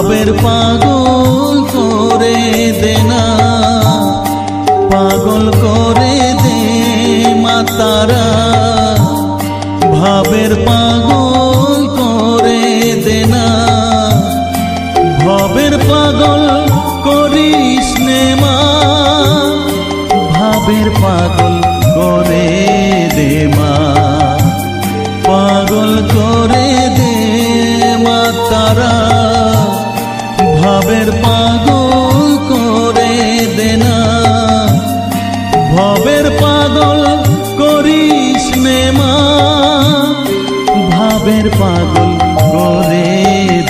ভাবের পাগল করে দে না, পাগল করে দে মা তারা, ভাবের পাগল করে দে না, ভাবের পাগল করিস নে মা, ভাবের পাগল করে দে মা, পাগল করে দে মা তারা, ভাবের পাগল করে দে না, ভাবের পাগল করিস নে মা, ভাবের পাগল করে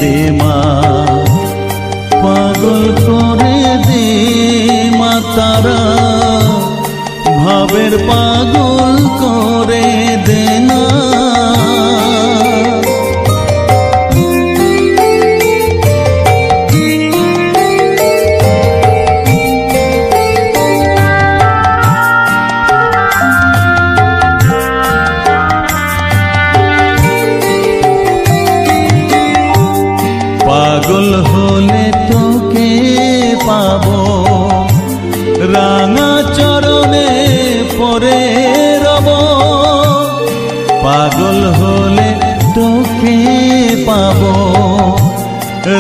দে মা, পাগল করে দে মা তারা, ভাবের পাগল করে দে না। পাগল হলে তোকে পাবো, রাঙা চরণে পরে রব, পাগল হলে তোকে পাবো,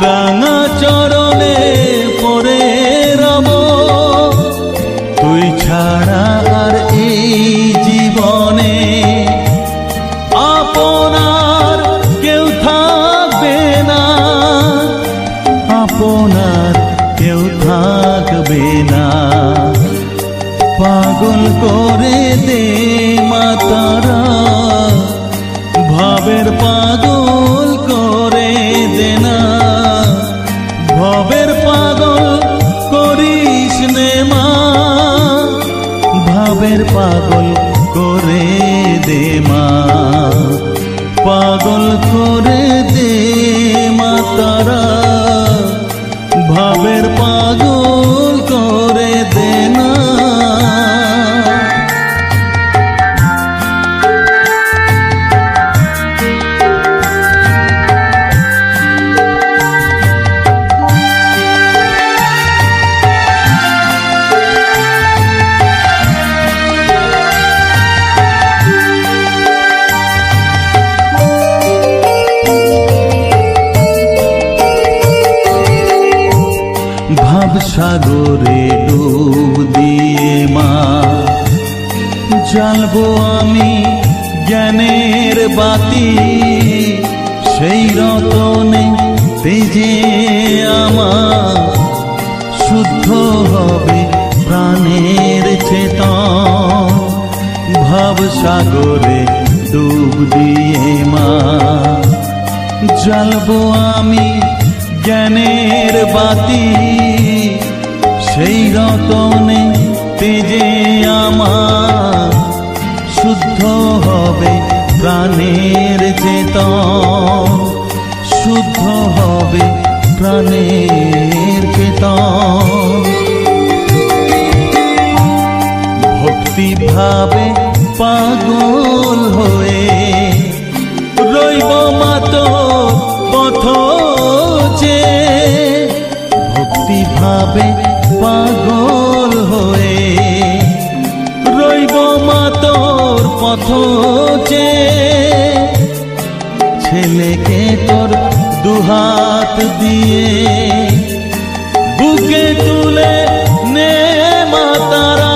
রাঙা চরণে পরে রব, তুই ছাড়া আর এই জীবনে আপনার কেউ থাকবে না, আপনার কেউ থাকবে না, পাগল করে দে মা তারা, ভাবের পাগল করে দে না, ভাবের পাগল করিস নে মা, ভাবের পাগল করে দে মা, পাগল করে দে মা তারা, ভাবের পাগল করে দে না। সাগরে ডুব দিয়ে মা জ্বালবো আমি জ্ঞানের বাতি, সেই রতনে তেজে আমার শুদ্ধ হবে প্রাণের চেতন, ভাব সাগরে ডুব দিয়ে মা জ্বালবো আমি জ্ঞানের বাতি, সেই রতনে তেজে আমার শুদ্ধ হবে প্রাণের চেতন, শুদ্ধ হবে প্রাণের চেতন, ভক্তি ভাবে পাগল হয়ে রইব মাতো পথ যে, ভক্তি ভাবে পাগল হয়ে রইব মা তোর পথ যে, ছেলেকে তোর দুহাত দিয়ে বুকে তুলে নে মা তারা,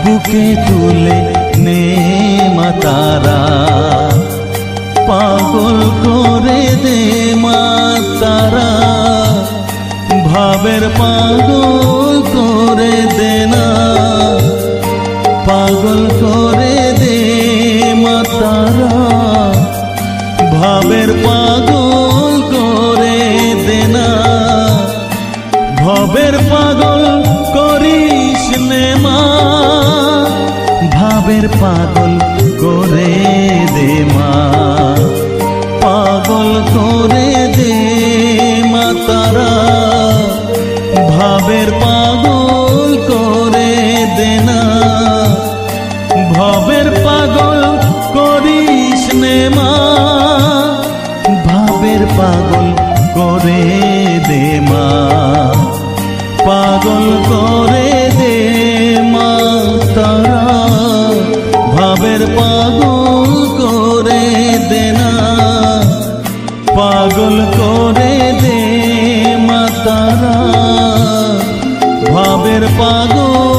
বুকে তুলে নে মা তারা, পাগল করে দে মা তারা, ভাবের পাগল করে দে না, পাগল করে দে মা তারা, ভাবের পাগল করে দে না, ভাবের পাগল করিস নে মা, ভাবের পাগল করে দে মা, পাগল পাগল করে দে না, পাগল করে দে মা তারা, ভাবের পাগল